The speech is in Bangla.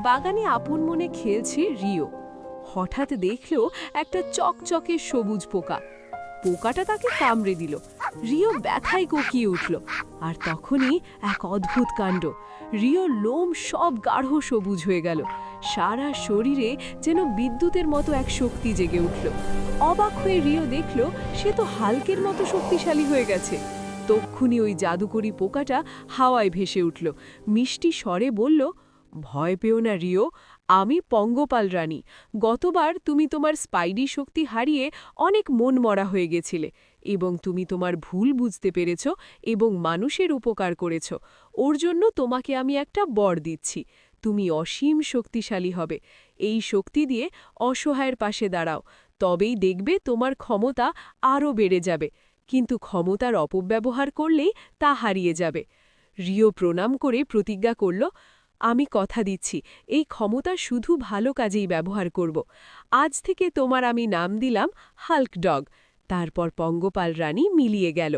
বাগানে আপন মনে খেলছে রিও। হঠাৎ দেখল একটা চকচকে সবুজ পোকা। পোকাটা তাকে কামড়ে দিল। রিও ব্যথায় কোকিয়ে উঠল। আর তখনই এক অদ্ভুত কাণ্ড। রিওর লোম সব গাঢ় সবুজ হয়ে গেল। সারা শরীরে যেন বিদ্যুতের মতো এক শক্তি জেগে উঠল। অবাক হয়ে রিও দেখল সে তো হাল্কের মতো শক্তিশালী হয়ে গেছে। তক্ষুনি ওই জাদুকরি পোকাটা হাওয়ায় ভেসে উঠল, মিষ্টি স্বরে বলল, ভয় পেও না রিও, আমি পঙ্গপাল রানী। গতবার তুমি তোমার স্পাইডি শক্তি হারিয়ে অনেক মনমরা হয়ে গেছিলে, এবং তুমি তোমার ভুল বুঝতে পেরেছ এবং মানুষের উপকার করেছ। ওর জন্য তোমাকে আমি একটা বর দিচ্ছি। তুমি অসীম শক্তিশালী হবে। এই শক্তি দিয়ে অসহায়ের পাশে দাঁড়াও, তবেই দেখবে তোমার ক্ষমতা আরও বেড়ে যাবে। কিন্তু ক্ষমতার অপব্যবহার করলেই তা হারিয়ে যাবে। রিও প্রণাম করে প্রতিজ্ঞা করল, আমি কথা দিচ্ছি এই ক্ষমতা শুধু ভালো কাজেই ব্যবহার করব। আজ থেকে তোমার আমি নাম দিলাম হাল্ক ডগ। তারপর পঙ্গপাল রানী মিলিয়ে গেল।